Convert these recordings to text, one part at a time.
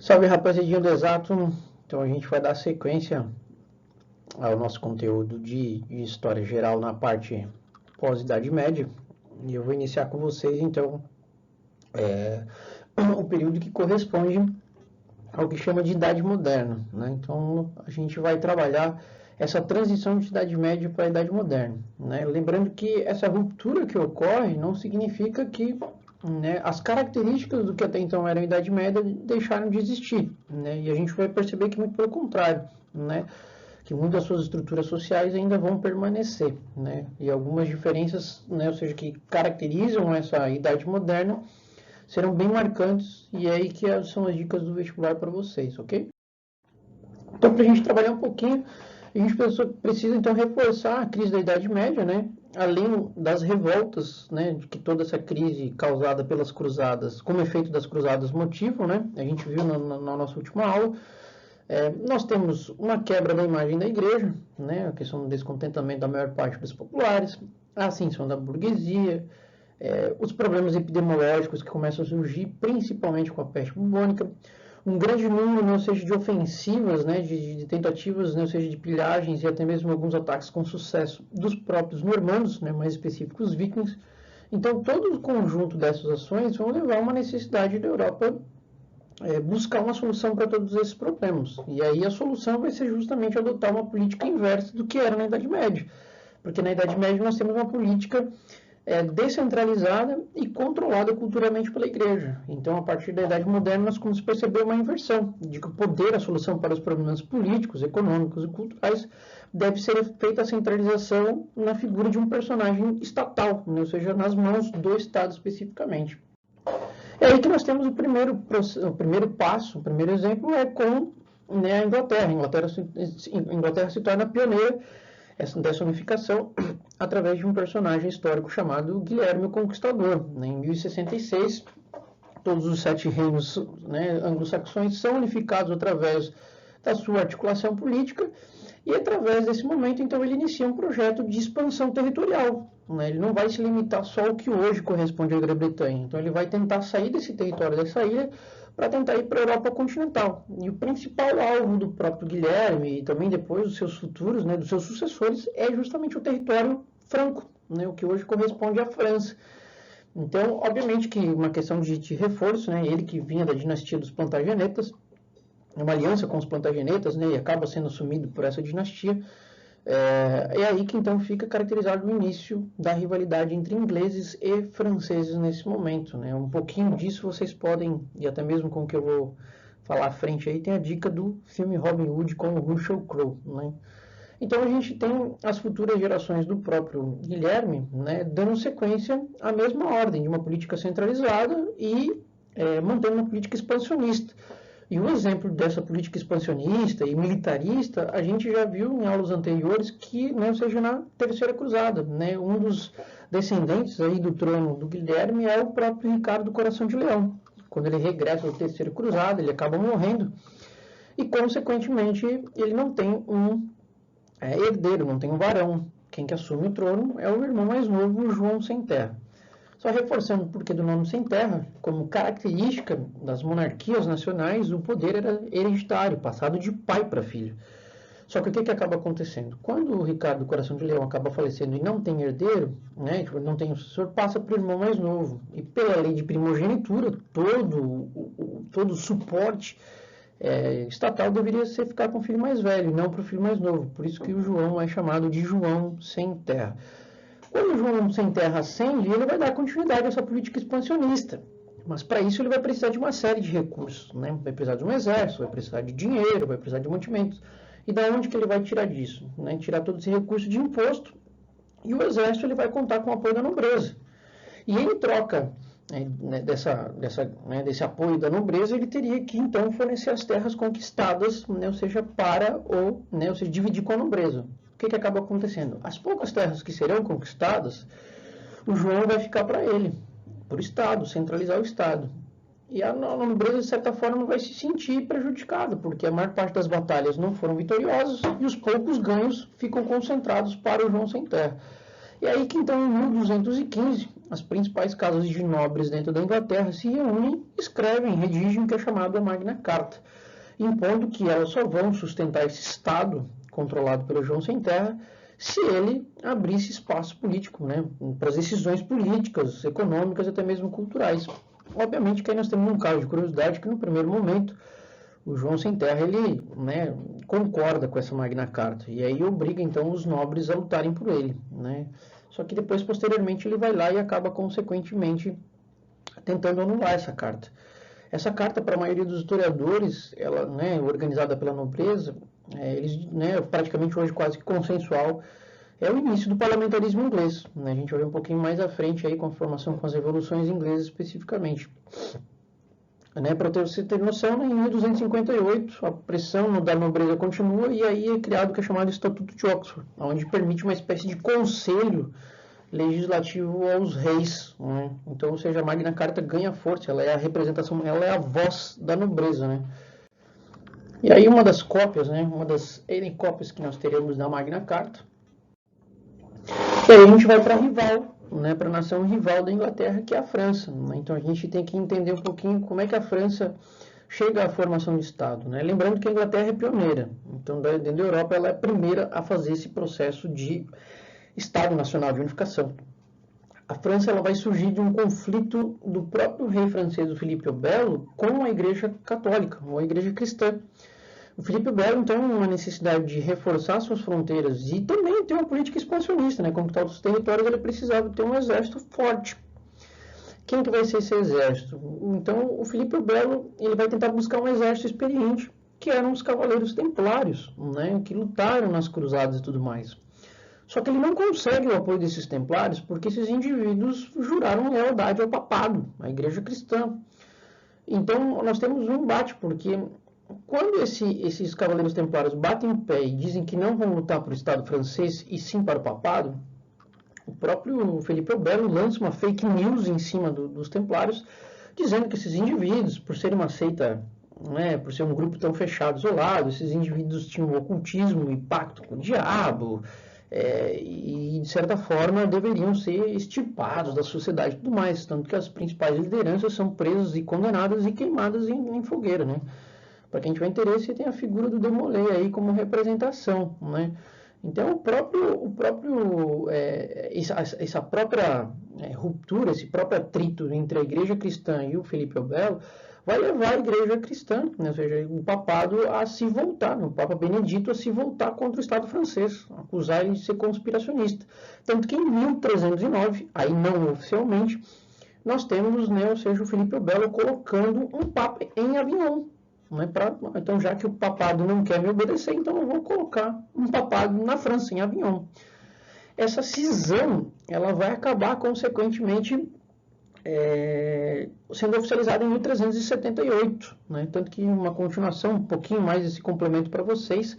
Salve, rapaziadinha do Exato. Então a gente vai dar sequência ao nosso conteúdo de história geral na parte pós-Idade Média. E eu vou iniciar com vocês, então, o período que corresponde ao que chama de Idade Moderna, né? Então a gente vai trabalhar essa transição de Idade Média para a Idade Moderna, né? Lembrando que essa ruptura que ocorre não significa que, né, as características do que até então era a Idade Média deixaram de existir, né? E a gente vai perceber que muito pelo contrário, né? Que muitas das suas estruturas sociais ainda vão permanecer, né? E algumas diferenças, né, ou seja, que caracterizam essa Idade Moderna serão bem marcantes, e é aí que são as dicas do vestibular para vocês, ok? Então, para a gente trabalhar um pouquinho, a gente precisa então reforçar a crise da Idade Média, né? Além das revoltas, né, de que toda essa crise causada pelas cruzadas, como efeito das cruzadas motivam, né? A gente viu na nossa última aula. Nós temos uma quebra da imagem da igreja, né? A questão do descontentamento da maior parte dos populares, a ascensão da burguesia, os problemas epidemiológicos que começam a surgir, principalmente com a peste bubônica, um grande número, não seja de ofensivas, né, de tentativas, não seja de pilhagens e até mesmo alguns ataques com sucesso dos próprios normandos, né, mais específicos vikings. Então, todo o conjunto dessas ações vão levar a uma necessidade da Europa buscar uma solução para todos esses problemas. E aí a solução vai ser justamente adotar uma política inversa do que era na Idade Média. Porque na Idade Média nós temos uma política descentralizada e controlada culturalmente pela igreja. Então, a partir da Idade Moderna, nós começamos a perceber uma inversão, de que o poder, a solução para os problemas políticos, econômicos e culturais, deve ser feita a centralização na figura de um personagem estatal, né? Ou seja, nas mãos do Estado especificamente. É aí que nós temos o primeiro passo, o primeiro exemplo é com, né, a Inglaterra. A Inglaterra se torna pioneira dessa unificação através de um personagem histórico chamado Guilherme o Conquistador. Em 1066, todos os 7 reinos, né, anglo-saxões são unificados através da sua articulação política, e através desse momento, então, ele inicia um projeto de expansão territorial. Né? Ele não vai se limitar só ao que hoje corresponde à Grã-Bretanha. Então, ele vai tentar sair desse território, dessa ilha, para tentar ir para a Europa continental. E o principal alvo do próprio Guilherme, e também depois dos seus futuros, né, dos seus sucessores, é justamente o território franco, né, o que hoje corresponde à França. Então, obviamente que uma questão de reforço, né, ele que vinha da dinastia dos Plantagenetas, uma aliança com os Plantagenetas, né, e acaba sendo assumido por essa dinastia. É aí que então fica caracterizado o início da rivalidade entre ingleses e franceses nesse momento, né? Um pouquinho disso vocês podem, e até mesmo com o que eu vou falar à frente aí, tem a dica do filme Robin Hood com o Russell Crowe, né? Então a gente tem as futuras gerações do próprio Guilherme, né, dando sequência à mesma ordem, de uma política centralizada e mantendo uma política expansionista. E um exemplo dessa política expansionista e militarista, a gente já viu em aulas anteriores que, né, ou seja, na Terceira Cruzada, né, um dos descendentes aí do trono do Guilherme é o próprio Ricardo do Coração de Leão. Quando ele regressa da Terceira Cruzada, ele acaba morrendo e, consequentemente, ele não tem um herdeiro, não tem um varão. Quem que assume o trono é o irmão mais novo, João Sem Terra. Só reforçando o porquê do nome Sem Terra, como característica das monarquias nacionais, o poder era hereditário, passado de pai para filho. Só que o que acaba acontecendo? Quando o Ricardo do Coração de Leão acaba falecendo e não tem herdeiro, né, não tem sucessor, passa para o irmão mais novo. E pela lei de primogenitura, todo o suporte estatal deveria ficar com o filho mais velho, não para o filho mais novo. Por isso que o João é chamado de João Sem Terra. Quando o João Sem Terra ascende, ele vai dar continuidade a essa política expansionista. Mas para isso ele vai precisar de uma série de recursos, né? Vai precisar de um exército, vai precisar de dinheiro, vai precisar de mantimentos. E da onde que ele vai tirar disso? Né? Tirar todo esse recurso de imposto. E o exército ele vai contar com o apoio da nobreza. E ele troca desse apoio da nobreza, ele teria que então fornecer as terras conquistadas, né? Ou seja, ou seja, dividir com a nobreza. O que acaba acontecendo? As poucas terras que serão conquistadas, o João vai ficar para ele, para o Estado, centralizar o Estado. E a nobreza, de certa forma, vai se sentir prejudicada, porque a maior parte das batalhas não foram vitoriosas e os poucos ganhos ficam concentrados para o João Sem Terra. E aí que então, em 1215, as principais casas de nobres dentro da Inglaterra se reúnem, escrevem, redigem o que é chamado a Magna Carta, impondo que elas só vão sustentar esse Estado controlado pelo João Sem Terra se ele abrisse espaço político, né, para as decisões políticas, econômicas e até mesmo culturais. Obviamente que aí nós temos um caso de curiosidade que no primeiro momento o João Sem Terra ele, né, concorda com essa Magna Carta e aí obriga então os nobres a lutarem por ele, né? Só que depois, posteriormente, ele vai lá e acaba, consequentemente, tentando anular essa carta. Essa carta, para a maioria dos historiadores, ela, né, organizada pela nobreza, eles, né, praticamente hoje quase que consensual, é o início do parlamentarismo inglês, né? A gente vai ver um pouquinho mais à frente aí com a formação com as revoluções inglesas especificamente. Né, para você ter noção, em 1258 a pressão da nobreza continua e aí é criado o que é chamado Estatuto de Oxford, onde permite uma espécie de conselho legislativo aos reis, né? Então, ou seja, a Magna Carta ganha força, ela é a representação, ela é a voz da nobreza, né? E aí uma das cópias, né, uma das N cópias que nós teremos da Magna Carta, e aí a gente vai para a rival, né, para a nação rival da Inglaterra, que é a França, né? Então a gente tem que entender um pouquinho como é que a França chega à formação de Estado, né? Lembrando que a Inglaterra é pioneira, então dentro da Europa ela é a primeira a fazer esse processo de Estado Nacional de Unificação. A França ela vai surgir de um conflito do próprio rei francês, o Filipe o Belo, com a Igreja Católica, ou a Igreja Cristã. O Filipe o Belo, então, uma necessidade de reforçar suas fronteiras e também ter uma política expansionista, né? Conquistar outros territórios, ele precisava ter um exército forte. Quem que vai ser esse exército? Então, o Filipe o Belo ele vai tentar buscar um exército experiente, que eram os cavaleiros templários, né? Que lutaram nas cruzadas e tudo mais. Só que ele não consegue o apoio desses templários porque esses indivíduos juraram lealdade ao papado, à igreja cristã. Então, nós temos um embate, porque quando esses cavaleiros templários batem o pé e dizem que não vão lutar para o Estado francês e sim para o papado, o próprio Felipe o Belo lança uma fake news em cima dos templários, dizendo que esses indivíduos, por serem uma seita, né, por ser um grupo tão fechado, isolado, esses indivíduos tinham ocultismo e pacto com o diabo, e, de certa forma, deveriam ser extirpados da sociedade e tudo mais, tanto que as principais lideranças são presas e condenadas e queimadas em fogueira, né? Para quem tiver interesse, tem a figura do Demolay aí como representação, né? Então, essa própria ruptura, esse próprio atrito entre a igreja cristã e o Felipe o Belo vai levar a igreja cristã, né, ou seja, o papado a se voltar, o Papa Benedito a se voltar contra o Estado francês, acusar ele de ser conspiracionista. Tanto que em 1309, aí não oficialmente, nós temos, né, ou seja, o Felipe o Belo colocando um papa em Avignon. Então, já que o papado não quer me obedecer, então eu vou colocar um papado na França, em Avignon. Essa cisão ela vai acabar, consequentemente, sendo oficializada em 1378. Né? Tanto que uma continuação, um pouquinho mais esse complemento para vocês,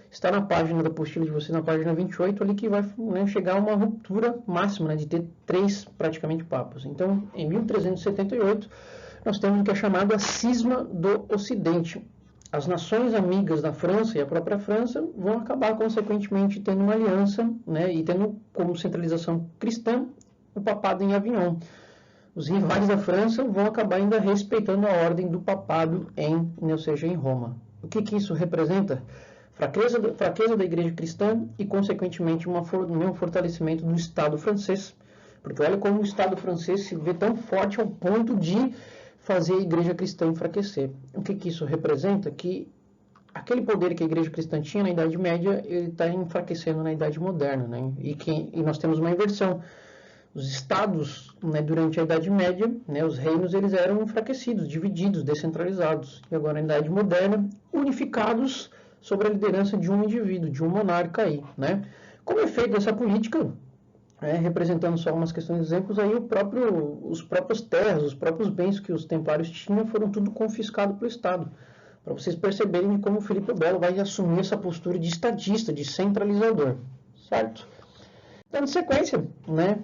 está na página da apostila de vocês, na página 28, ali que vai, né, chegar a uma ruptura máxima, né, de ter 3 praticamente papas. Então, em 1378, nós temos o que é chamado a Cisma do Ocidente. As nações amigas da França e a própria França vão acabar, consequentemente, tendo uma aliança, né, e tendo como centralização cristã o papado em Avignon. Os rivais da França vão acabar ainda respeitando a ordem do papado ou seja, em Roma. O que isso representa? Fraqueza da igreja cristã e, consequentemente, um fortalecimento do Estado francês. Porque olha como o Estado francês se vê tão forte ao ponto de fazer a igreja cristã enfraquecer. O que isso representa? Que aquele poder que a igreja cristã tinha na Idade Média, ele está enfraquecendo na Idade Moderna, né? E nós temos uma inversão. Os estados, né, durante a Idade Média, né, os reinos, eles eram enfraquecidos, divididos, descentralizados. E agora, na Idade Moderna, unificados sob a liderança de um indivíduo, de um monarca aí, né? Como efeito dessa política, representando só umas questões de exemplos, aí os próprios terras, os próprios bens que os templários tinham foram tudo confiscados pelo Estado. Para vocês perceberem como o Felipe o Belo vai assumir essa postura de estadista, de centralizador, certo? Dando sequência, né?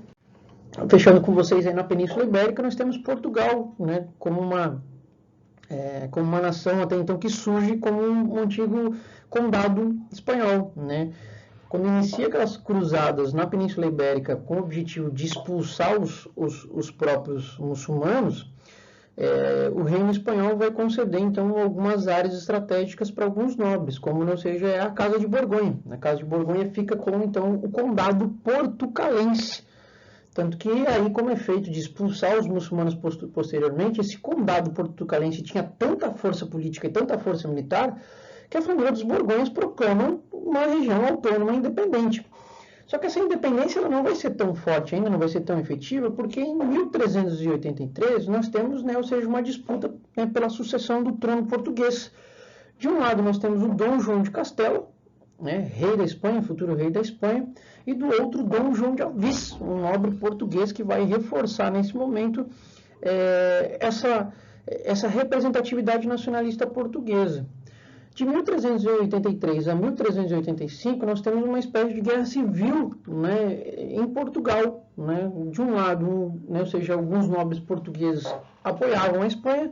Fechando com vocês aí na Península Ibérica, nós temos Portugal, né? Como uma nação até então que surge como um antigo condado espanhol, né? quando inicia aquelas cruzadas na Península Ibérica com o objetivo de expulsar os próprios muçulmanos, o reino espanhol vai conceder, então, algumas áreas estratégicas para alguns nobres, como, ou seja, é a Casa de Borgonha. A Casa de Borgonha fica com, então, o condado portucalense. Tanto que aí, como efeito de expulsar os muçulmanos posteriormente, esse condado portucalense tinha tanta força política e tanta força militar que a família dos Borgonhas proclamam uma região autônoma independente. Só que essa independência ela não vai ser tão forte ainda, não vai ser tão efetiva, porque em 1383 nós temos, ou seja, uma disputa pela sucessão do trono português. De um lado nós temos o Dom João de Castela, rei da Espanha, futuro rei da Espanha, e do outro Dom João de Alvis, um nobre português que vai reforçar nesse momento essa representatividade nacionalista portuguesa. De 1383 a 1385, nós temos uma espécie de guerra civil em Portugal. De um lado, ou seja, alguns nobres portugueses apoiavam a Espanha,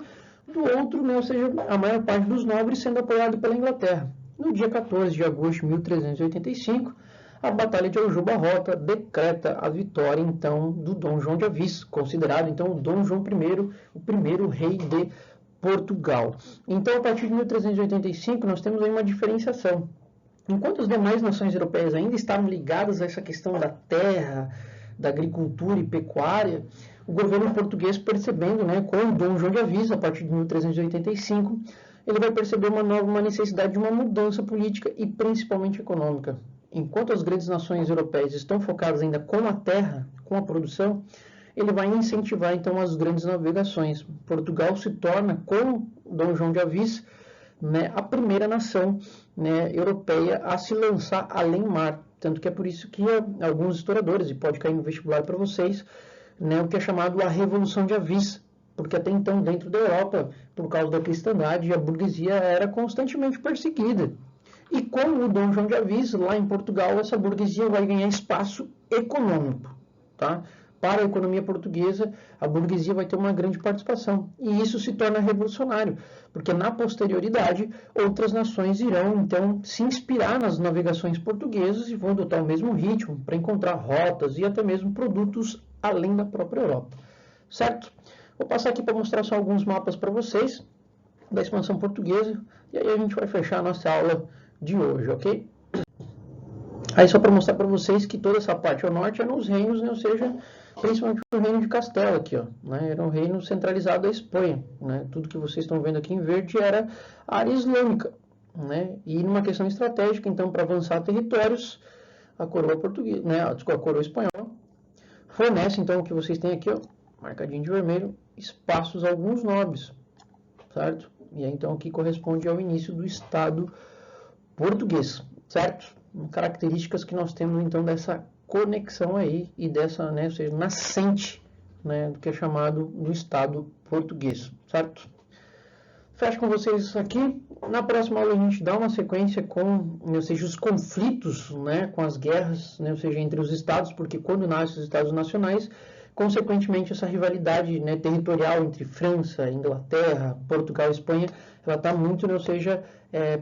do outro, ou seja, a maior parte dos nobres sendo apoiado pela Inglaterra. No dia 14 de agosto de 1385, a Batalha de Aljubarrota decreta a vitória, então, do Dom João de Alvis, considerado, então, o Dom João I, o primeiro rei de Portugal. Então, a partir de 1385, nós temos aí uma diferenciação. Enquanto as demais nações europeias ainda estavam ligadas a essa questão da terra, da agricultura e pecuária, o governo português, percebendo, com o Dom João de Alvis, a partir de 1385, ele vai perceber uma necessidade de uma mudança política e principalmente econômica. Enquanto as grandes nações europeias estão focadas ainda com a terra, com a produção, ele vai incentivar, então, as grandes navegações. Portugal se torna, com Dom João de Alvis, a primeira nação europeia a se lançar além mar. Tanto que é por isso que alguns historiadores, e pode cair no vestibular para vocês, o que é chamado a Revolução de Alvis, porque até então, dentro da Europa, por causa da cristandade, a burguesia era constantemente perseguida. E com o Dom João de Alvis, lá em Portugal, essa burguesia vai ganhar espaço econômico, tá? Para a economia portuguesa, a burguesia vai ter uma grande participação. E isso se torna revolucionário, porque na posterioridade, outras nações irão, então, se inspirar nas navegações portuguesas e vão adotar o mesmo ritmo para encontrar rotas e até mesmo produtos além da própria Europa. Certo? Vou passar aqui para mostrar só alguns mapas para vocês da expansão portuguesa e aí a gente vai fechar a nossa aula de hoje, ok? Aí só para mostrar para vocês que toda essa parte ao norte é nos reinos, ou seja, principalmente o reino de Castela aqui, era um reino centralizado da Espanha, tudo que vocês estão vendo aqui em verde era a área islâmica, e numa questão estratégica, então, para avançar territórios, a coroa portuguesa, a coroa espanhola fornece, então, o que vocês têm aqui, marcadinho de vermelho, espaços a alguns nobres, certo? E aí, então, aqui corresponde ao início do Estado português, certo? Características que nós temos, então, dessa conexão aí e dessa, ou seja, nascente, do que é chamado do Estado português, certo? Fecho com vocês isso aqui. Na próxima aula a gente dá uma sequência com, ou seja, os conflitos, com as guerras, ou seja, entre os estados, porque quando nascem os estados nacionais, consequentemente essa rivalidade territorial entre França, Inglaterra, Portugal e Espanha, ela está muito, ou seja,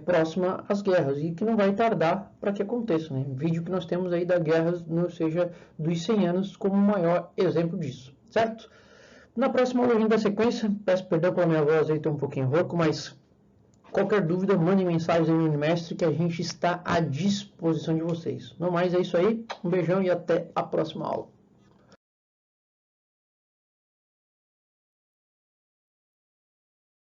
próxima às guerras e que não vai tardar para que aconteça. Vídeo que nós temos aí da guerra, ou seja, dos 100 anos como o maior exemplo disso, certo? Na próxima aula a gente dá sequência, peço perdão pela minha voz aí, estou um pouquinho rouco, mas qualquer dúvida, mandem mensagens aí no Unimestre que a gente está à disposição de vocês. No mais, é isso aí, um beijão e até a próxima aula.